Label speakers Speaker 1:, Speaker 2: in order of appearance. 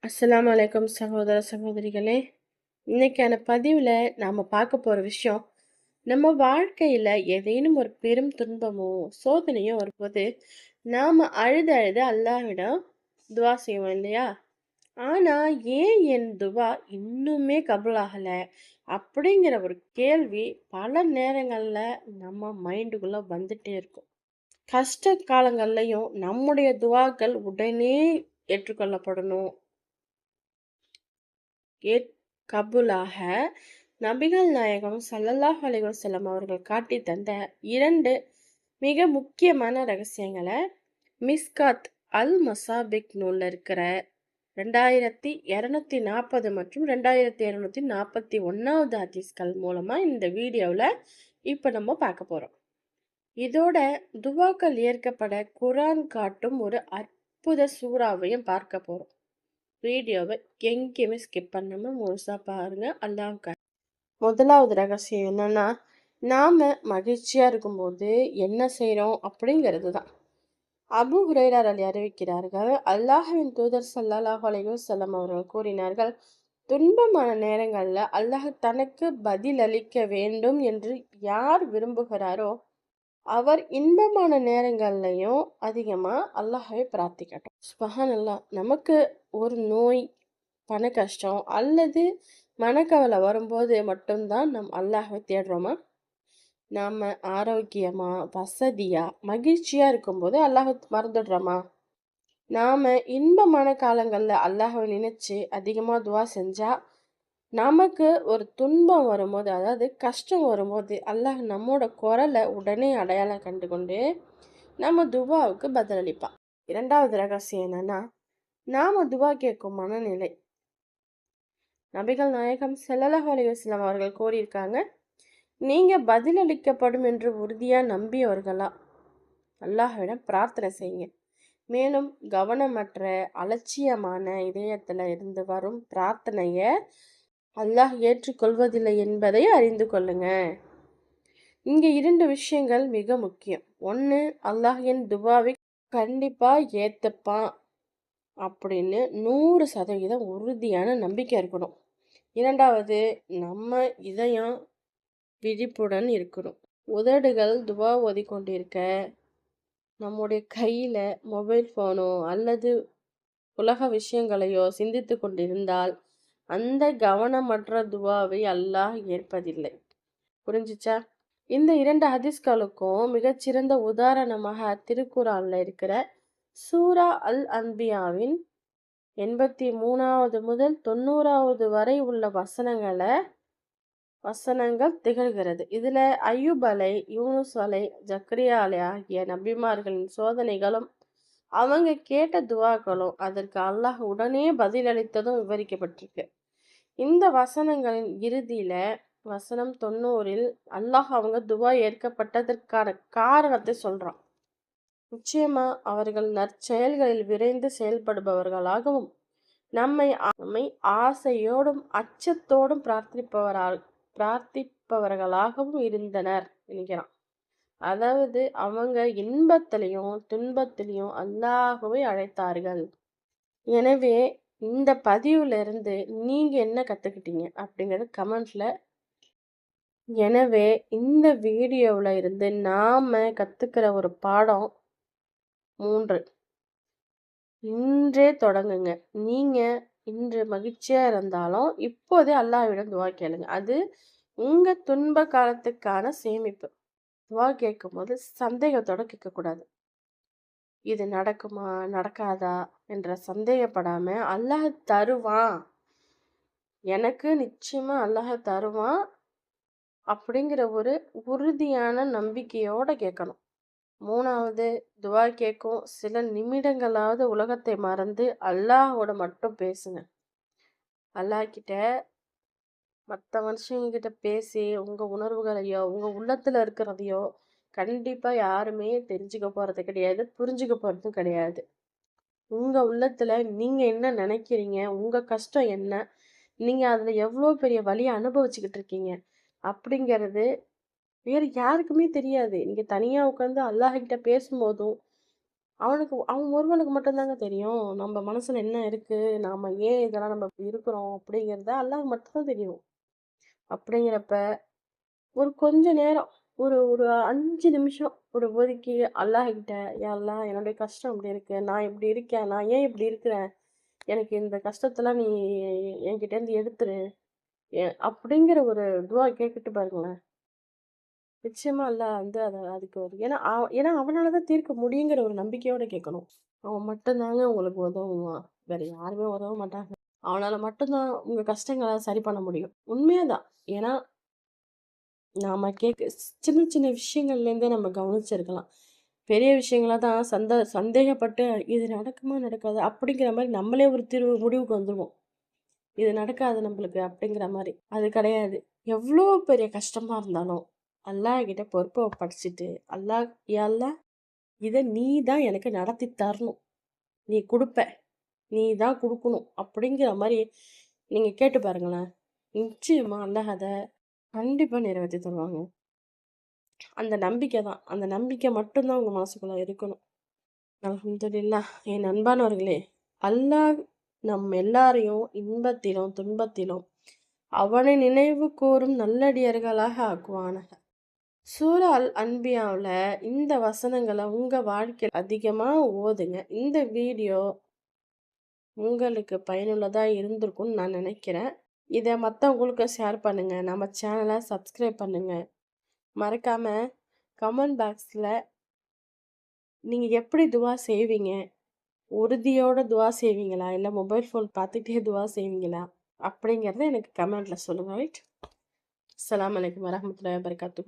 Speaker 1: அஸ்ஸலாமு அலைக்கும் சகோதர சகோதரிகளே. இன்னைக்கான பதிவில் நாம் பார்க்க போகிற விஷயம், நம்ம வாழ்க்கையில் ஏதேனும் ஒரு பெரும் துன்பமோ சோதனையோ வரும்போது நாம் அழுது அழுது அல்லாஹ்விடம் துவா செய்வோம் இல்லையா? ஆனால் ஏன் என் துவா இன்னுமே கபூலாகலை அப்படிங்கிற ஒரு கேள்வி பல நேரங்களில் நம்ம மைண்டுக்குள்ளே வந்துட்டே இருக்கும். கஷ்ட காலங்கள்லையும் நம்முடைய துவாக்கள் உடனே ஏற்றுக்கொள்ளப்படணும், கபூலாக நபிகள் நாயகம் ஸல்லல்லாஹு அலைஹி வஸல்லம் அவர்கள் காட்டி தந்த 2 மிக முக்கியமான ரகசியங்களை மிஸ்காத் அல் மசாபிக் நூலில் இருக்கிற 2240 மற்றும் 2241வது ஹதீஸ்கள் மூலமாக இந்த வீடியோவில் இப்போ நம்ம பார்க்க போகிறோம். இதோட துவாக்கள் ஏற்கப்பட குரான் காட்டும் ஒரு அற்புத சூறாவையும் பார்க்க போகிறோம். வீடியோவை எங்கேயுமே ஸ்கிப் பண்ணாம முழுசா பாருங்க. அல்லாஹ்வுக்கு முதலாவது ரகசியம் என்னன்னா, நாம மகிழ்ச்சியா இருக்கும்போது என்ன செய்றோம் அப்படிங்கிறது தான். அபூ ஹுரைரா அறிவிக்கிறார்கள், அல்லாஹ்வின் தூதர் ஸல்லல்லாஹு அலைஹி வஸல்லம் அவர்கள் கூறினார்கள், துன்பமான நேரங்கள்ல அல்லாஹ் தனக்கு பதிலளிக்க வேண்டும் என்று யார் விரும்புகிறாரோ அவர் இன்பமான நேரங்கள்லையும் அதிகமாக அல்லாஹ்வை பிரார்த்திக்கட்டும். சுபஹானல்லாஹ். நமக்கு ஒரு நோய், பண கஷ்டம் அல்லது மனக்கவலை வரும்போது மட்டும்தான் நம் அல்லாஹ்வை தேடுறோமா? நாம் ஆரோக்கியமாக வசதியாக மகிழ்ச்சியாக இருக்கும்போது அல்லாஹ் மறந்துடுறோமா? நாம் இன்பமான காலங்களில் அல்லாஹ்வை நினைச்சு அதிகமாக துவா செஞ்சால் நமக்கு ஒரு துன்பம் வரும்போது, அதாவது கஷ்டம் வரும்போது அல்லாஹ் நம்மோட குரலை உடனே அடையாளம் கண்டு கொண்டு நம்ம துவாவுக்கு பதிலளிப்பான். 2வது ரகசியம் என்னன்னா, நாம துவா கேட்கும் மனநிலை. நபிகள் நாயகம் ஸல்லல்லாஹு அலைஹி வஸல்லம் அவர்கள் கூறியிருக்காங்க, நீங்க பதிலளிக்கப்படும் என்று உறுதியா நம்பியவர்களா அல்லாஹ்விடம் பிரார்த்தனை செய்யுங்க. மேலும் கவனமற்ற அலட்சியமான இதயத்துல இருந்து வரும் பிரார்த்தனைய அல்லாஹ் ஏற்றுக்கொள்வதில்லை என்பதை அறிந்து கொள்ளுங்க. இங்கே 2 விஷயங்கள் மிக முக்கியம். ஒன்று, அல்லாஹ் என் துவாவை கண்டிப்பா ஏத்துப்பான் அப்படின்னு 100% உறுதியான நம்பிக்கை இருக்கணும். 2வது, நம்ம இதயம் விழிப்புடன் இருக்கணும். உதடுகள் துவா ஓதிக்கொண்டிருக்க, நம்முடைய கையில மொபைல் ஃபோனோ அல்லது உலக விஷயங்களையோ சிந்தித்து கொண்டிருந்தால் அந்த கவனமற்ற துவாவை அல்லாஹ் ஏற்பதில்லை. புரிஞ்சுச்சா? இந்த 2 ஹதீஸ்களுக்கும் மிகச்சிறந்த உதாரணமாக திருக்குரான்ல இருக்கிற சூரா அல் அன்பியாவின் 83வது முதல் 90வது வரை உள்ள வசனங்கள் திகழ்கிறது. இதுல அய்யூப் அலை, யூனுஸ் அலை, ஜக்கரியா அலை ஆகிய நபிமார்களின் சோதனைகளும் அவங்க கேட்ட துவாக்களும் அதற்கு அல்லாஹ் உடனே பதிலளித்ததும் விவரிக்கப்பட்டிருக்கு. இந்த வசனங்களின் இறுதியில வசனம் 90ல் அல்லாஹ் அவங்க துவா ஏற்கப்பட்டதற்கான காரணத்தை சொல்றான். நிச்சயமா அவர்கள் நற்செயல்களில் விரைந்து செயல்படுபவர்களாகவும் நம்மை ஆசையோடும் அச்சத்தோடும் பிரார்த்திப்பவர்களாகவும் இருந்தனர் என்கிறான். அதாவது அவங்க இன்பத்திலையும் துன்பத்திலையும் அல்லாஹ்வை அழைத்தார்கள். எனவே இந்த பதிவுல இருந்து நீங்க என்ன கத்துக்கிட்டீங்க அப்படிங்கறது கமெண்ட்ல. எனவே இந்த வீடியோவில் இருந்து நாம கத்துக்கிற ஒரு பாடம் 3. இன்றே தொடங்குங்க. நீங்க இன்று மகிழ்ச்சியா இருந்தாலும் இப்போதே அல்லாஹ்விடம் துவா கேளுங்க. அது உங்க துன்ப காலத்துக்கான சேமிப்பு. துவா கேட்கும்போது சந்தேகத்தோட கேட்கக்கூடாது. இது நடக்குமா நடக்காதா என்ற சந்தேகப்படாம அல்லாஹ் தருவான், எனக்கு நிச்சயமா அல்லாஹ் தருவான் அப்படிங்கிற ஒரு உறுதியான நம்பிக்கையோட கேட்கணும். 3வது, துவா கேட்கும் சில நிமிடங்களாவது உலகத்தை மறந்து அல்லாஹோட மட்டும் பேசுங்க. அல்லாஹ் கிட்ட மற்ற மனுஷங்க கிட்ட பேசி உங்க உணர்வுகளையோ உங்க உள்ளத்துல இருக்கிறதையோ கண்டிப்பா யாருமே தெரிஞ்சுக்க போறது கிடையாது, புரிஞ்சுக்க போறதும் கிடையாது. உங்க உள்ளத்துல நீங்க என்ன நினைக்கிறீங்க, உங்க கஷ்டம் என்ன, நீங்க அதுல எவ்வளோ பெரிய வலியை அனுபவிச்சுக்கிட்டு இருக்கீங்க அப்படிங்கிறது வேறு யாருக்குமே தெரியாது. நீங்க தனியா உட்காந்து அல்லாஹ் கிட்ட பேசும்போதும் அவன் ஒருவனுக்கு மட்டும் தாங்க தெரியும். நம்ம மனசுல என்ன இருக்கு? நாம ஏன் இதெல்லாம் நம்ம இப்படி இருக்கிறோம்? அப்படிங்கிறத அல்லாஹ்க்கு மட்டும் தான் தெரியும். அப்படிங்கிறப்ப ஒரு கொஞ்ச நேரம் ஒரு ஒரு 5 நிமிஷம் ஒதுக்கி அல்லாஹ்கிட்ட, யா அல்லாஹ் என்னுடைய கஷ்டம் இப்படி இருக்கு. நான் இப்படி இருக்கேன். நான் ஏன் இப்படி இருக்கிறேன்? எனக்கு இந்த கஷ்டத்தெல்லாம் நீ என்கிட்டேருந்து எடுத்துரு. அப்படிங்கிற ஒரு துவா கேட்டுட்டு பாருங்களேன். நிச்சயமா அல்லாஹ் வந்து அதுக்கு ஒரு ஏன்னா அவனால தான் தீர்க்க முடியுங்கிற ஒரு நம்பிக்கையோட கேட்கணும். அவன் மட்டும் தாங்க உங்களுக்கு உதவுவான். வேற யாருமே உதவ மாட்டாங்க. அவனால மட்டும் தான் உங்க கஷ்டங்கள சரி பண்ண முடியும். உண்மையாதான். ஏன்னா நாம சின்ன சின்ன விஷயங்கள்லேருந்தே நம்ம கவனிச்சிருக்கலாம். பெரிய விஷயங்களா தான் சந்தேகப்பட்டு இது நடக்குமா? நடக்காதா? அப்படிங்கிற மாரி நம்மளே ஒரு முடிவுக்கு வந்துருவோம். இது நடக்காது நம்மளுக்கு அப்படிங்கிற மாரி. அது கிடையாது. எவ்ளோ பெரிய கஷ்டமா இருந்தாலும், அல்லாஹ் கிட்ட பொறுப்ப ஒப்படைச்சுட்டு, அல்லாஹ் யா அல்லாஹ் இத நீ தான் எனக்கு நடத்தி தரணும். நீ குடுப்ப. நீ தான் குடுக்கணும். அப்படிங்கிற மாரி நீங்க கேட்டு பாருங்களேன். நிச்சயமா அல்லாஹ் அத கண்டிப்பா நிறைவேத்தி தருவாங்க. அந்த நம்பிக்கை தான். அந்த நம்பிக்கை மட்டும் தான் உங்க மனசுக்குள்ள இருக்கணும். அல்ஹம்துலில்லாஹ். என் அன்பானவர்களே, அல்லாஹ் நம் எல்லாரையும் இன்பத்திலும், துன்பத்திலும் அவனை நினைவு கூரும் நல்லடியார்களாக ஆக்குவானாக. சூரா அல் அன்பியாவுல இந்த வசனங்கள உங்க வாழ்க்கையில அதிகமா ஓதுங்க. இந்த வீடியோ உங்களுக்கு பயனுள்ளதா இருந்திருக்கும்னு நான் நினைக்கிறேன். இத மத்தவங்களுக்கு ஷேர் பண்ணுங்க. நம்ம சேனல சப்ஸ்கிரைப் பண்ணுங்க. மறக்காம கமெண்ட் பாக்ஸ்ல நீங்க எப்படி துவா செய்வீங்க? உறுதியோட துவா செய்வீங்களா? இல்ல மொபைல் ஃபோன் பார்த்துட்டே துவா செய்வீங்களா? அப்படிங்கிறத எனக்கு கமெண்ட்ல சொல்லுங்க. ரைட். அஸ்ஸலாமு அலைக்கும் வரஹ்மத்துல்லாஹி வபரகாத்துஹு.